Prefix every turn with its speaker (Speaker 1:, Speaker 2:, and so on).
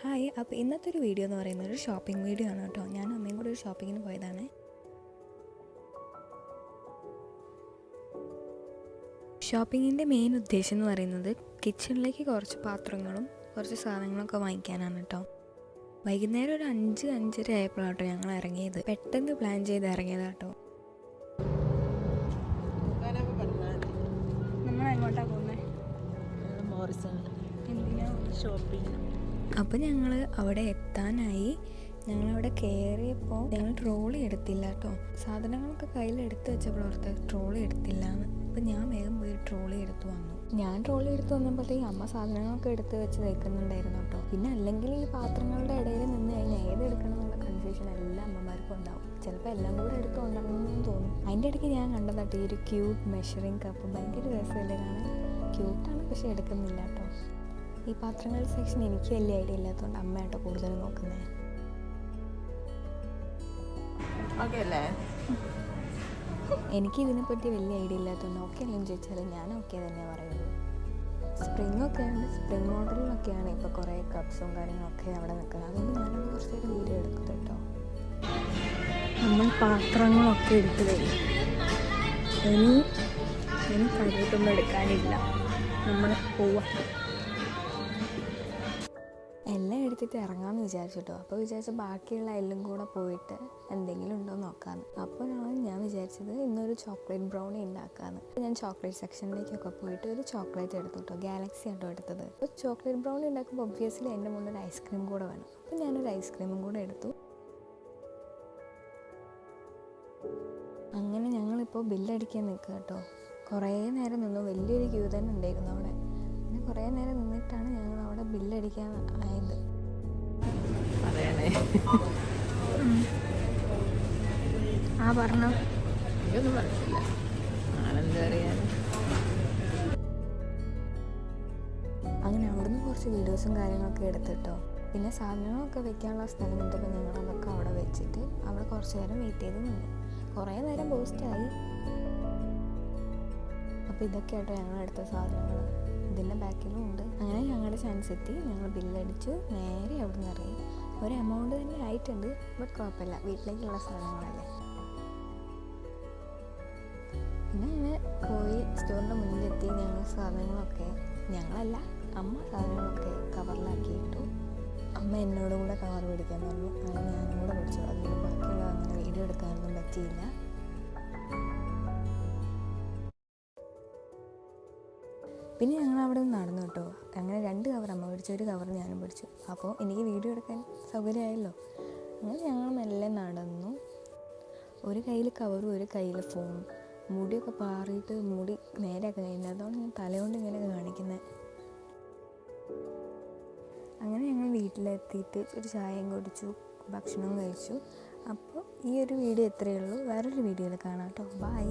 Speaker 1: Hi, അപ്പോൾ ഇന്നത്തെ ഒരു വീഡിയോ എന്ന് പറയുന്നത് ഒരു ഷോപ്പിംഗ് വീഡിയോ ആണ് കേട്ടോ. ഞാൻ അമ്മയും കൂടെ ഒരു ഷോപ്പിങ്ങിന് പോയതാണ്. ഷോപ്പിങ്ങിൻ്റെ മെയിൻ ഉദ്ദേശം എന്ന് പറയുന്നത് കിച്ചണിലേക്ക് കുറച്ച് പാത്രങ്ങളും കുറച്ച് സാധനങ്ങളൊക്കെ വാങ്ങിക്കാനാണ് കേട്ടോ. വൈകുന്നേരം ഒരു 5-5:30 ആയപ്പോഴാണ് കേട്ടോ ഞങ്ങൾ ഇറങ്ങിയത്. പെട്ടെന്ന് പ്ലാൻ ചെയ്ത് ഇറങ്ങിയതാണ് കേട്ടോ. നമ്മൾ എങ്ങോട്ടാണ് പോകുന്നത്?
Speaker 2: ഷോപ്പിംഗ്.
Speaker 1: അപ്പോൾ ഞങ്ങൾ അവിടെ എത്താനായി. ഞങ്ങളവിടെ കയറിയപ്പോൾ ഞങ്ങൾ ട്രോളി എടുത്തില്ല കേട്ടോ. സാധനങ്ങളൊക്കെ കയ്യിൽ എടുത്ത് വെച്ചപ്പോൾ ഓർത്ത് ട്രോളി എടുത്തില്ല എന്ന്. അപ്പോൾ ഞാൻ വേഗം പോയി ട്രോളി എടുത്തു വന്നു. ഞാൻ ട്രോളി എടുത്ത് വന്നപ്പോഴത്തേക്ക് അമ്മ സാധനങ്ങളൊക്കെ എടുത്ത് വെച്ച് വെക്കുന്നുണ്ടായിരുന്നു കേട്ടോ. പിന്നെ അല്ലെങ്കിൽ ഈ പാത്രങ്ങളുടെ ഇടയിൽ നിന്ന് കഴിഞ്ഞാൽ ഏതെടുക്കണം എന്നുള്ള കൺഫ്യൂഷൻ എല്ലാ അമ്മമാർക്കും ഉണ്ടാവും. ചിലപ്പോൾ എല്ലാം കൂടെ എടുത്ത് കൊണ്ടുവരണമെന്ന് തോന്നും. അതിൻ്റെ ഇടയ്ക്ക് ഞാൻ കണ്ടതാട്ടോ ഈ ഒരു ക്യൂട്ട് മെഷറിങ് കപ്പ്. ഭയങ്കര രസമല്ലേ കാണാൻ? ക്യൂട്ടാണ്, പക്ഷെ എടുക്കുന്നില്ല കേട്ടോ. ഈ പാത്രങ്ങളുടെ സെക്ഷൻ എനിക്ക് വലിയ ഐഡിയ ഇല്ലാത്തതുകൊണ്ട് അമ്മയാട്ടോ കൂടുതൽ നോക്കുന്നത്. എനിക്ക് ഇതിനെപ്പറ്റി വലിയ ഐഡിയ ഇല്ലാത്തതുകൊണ്ട് ഓക്കെ അല്ലെന്ന് ചോദിച്ചാൽ ഞാൻ ഓക്കെ തന്നെ പറയുള്ളൂ. സ്പ്രിങ്ങൊക്കെ ഉണ്ട്, സ്പ്രിങ് മോഡലിലൊക്കെയാണ് ഇപ്പോൾ കുറേ കപ്സും കാര്യങ്ങളൊക്കെ അവിടെ നിൽക്കുന്നത്. അതുകൊണ്ട് ഞാനത് കുറച്ച് നേരം വീഡിയോ എടുക്കും കേട്ടോ. നമ്മൾ പാത്രങ്ങളൊക്കെ എടുത്ത് കഴിഞ്ഞു. ഇനി കാര്യമായിട്ടൊന്നും എടുക്കാനില്ല, നമ്മൾ പോവാം. എല്ലാം എടുത്തിട്ട് ഇറങ്ങാമെന്ന് വിചാരിച്ചിട്ടോ. അപ്പോൾ വിചാരിച്ച ബാക്കിയുള്ള എല്ലാം കൂടെ പോയിട്ട് എന്തെങ്കിലും ഉണ്ടോ നോക്കാമെന്ന്. അപ്പോഴാണ് ഞാൻ വിചാരിച്ചത് ഇന്നൊരു ചോക്ലേറ്റ് ബ്രൗണി ഉണ്ടാക്കാമെന്ന്. ഞാൻ ചോക്ലേറ്റ് സെക്ഷനിലേക്കൊക്കെ പോയിട്ട് ഒരു ചോക്ലേറ്റ് എടുത്തു കേട്ടോ. ഗാലക്സി ആട്ടോ എടുത്തത്. അപ്പോൾ ചോക്ലേറ്റ് ബ്രൗണി ഉണ്ടാക്കുമ്പോൾ ഒബ്വിയസ്ലി എൻ്റെ മുന്നിൽ ഒരു ഐസ്ക്രീം കൂടെ വേണം. അപ്പോൾ ഞാനൊരു ഐസ്ക്രീമും കൂടെ എടുത്തു. അങ്ങനെ ഞങ്ങളിപ്പോൾ ബില്ലടിക്കാൻ നിൽക്കുക കേട്ടോ. കുറേ നേരം നിന്നു, വലിയൊരു ക്യൂ തന്നെ ഉണ്ടായിരുന്നു അവിടെ. പിന്നെ കുറേ നേരം നിന്നിട്ടാണ് ഞങ്ങൾ അവിടെ ബില്ലടിക്കാൻ ആയത്. പറഞ്ഞു
Speaker 2: ഇതൊന്നും പറഞ്ഞില്ല, ആണെന്താ അറിയാൻ.
Speaker 1: അങ്ങനെ അവിടുന്ന് കുറച്ച് വീഡിയോസും കാര്യങ്ങളൊക്കെ എടുത്തിട്ടോ. പിന്നെ സാധനങ്ങളൊക്കെ വെക്കാനുള്ള സ്ഥലം ഉണ്ടപ്പോൾ ഞങ്ങൾ അതൊക്കെ അവിടെ വെച്ചിട്ട് അവിടെ കുറച്ച് നേരം വെയിറ്റ് ചെയ്ത് നിന്നു. കുറേ നേരം പോസ്റ്റായി. അപ്പോൾ ഇതൊക്കെ ആട്ടോ ഞങ്ങളെടുത്ത സാധനങ്ങൾ. ഇതിൻ്റെ ബാക്കിലും ഉണ്ട്. അങ്ങനെ ഞങ്ങളുടെ ചാൻസ് എത്തി. ഞങ്ങൾ ബില്ലടിച്ചു, നേരെ അവിടെ നിന്ന് ഇറങ്ങി. ഒരു എമൗണ്ട് തന്നെ ആയിട്ടുണ്ട്, ബട്ട് കുഴപ്പമില്ല, വീട്ടിലേക്കുള്ള സാധനങ്ങളല്ലേ. പിന്നെ അങ്ങനെ പോയി സ്റ്റോറിൻ്റെ മുന്നിലെത്തി. ഞങ്ങൾ സാധനങ്ങളൊക്കെ, ഞങ്ങളല്ല അമ്മ സാധനങ്ങളൊക്കെ കവറിലാക്കിയിട്ടു. അമ്മ എന്നോടും കൂടെ കവർ പിടിക്കാൻ പറഞ്ഞു. അങ്ങനെ ഞാനും കൂടെ പിടിച്ചു. അതുകൊണ്ട് ബാക്കിയുള്ള അങ്ങനെ വീഡിയോ എടുക്കാനൊന്നും പറ്റിയില്ല. പിന്നെ ഞങ്ങൾ അവിടെ നിന്ന് നടന്നു കേട്ടോ. അങ്ങനെ 2 കവർ അമ്മ പിടിച്ചു, 1 കവർ ഞാനും പിടിച്ചു. അപ്പോൾ എനിക്ക് വീഡിയോ എടുക്കാൻ സൗകര്യമായല്ലോ. അങ്ങനെ ഞങ്ങൾ മെല്ലെ നടന്നു. ഒരു കയ്യിൽ കവറും ഒരു കയ്യിൽ ഫോണും. മുടിയൊക്കെ പാറിയിട്ട് മുടി നേരെയൊക്കെ കഴിഞ്ഞത്. അതുകൊണ്ട് ഞാൻ തലകൊണ്ട് ഇങ്ങനെ കാണിക്കുന്നത്. അങ്ങനെ ഞങ്ങൾ വീട്ടിലെത്തിയിട്ട് ഒരു ചായയും കുടിച്ചു, ഭക്ഷണം കഴിച്ചു. അപ്പോൾ ഈ ഒരു വീഡിയോ ഇത്രയേ ഉള്ളൂ. വേറൊരു വീഡിയോയിൽ കാണാം കേട്ടോ. ബൈ.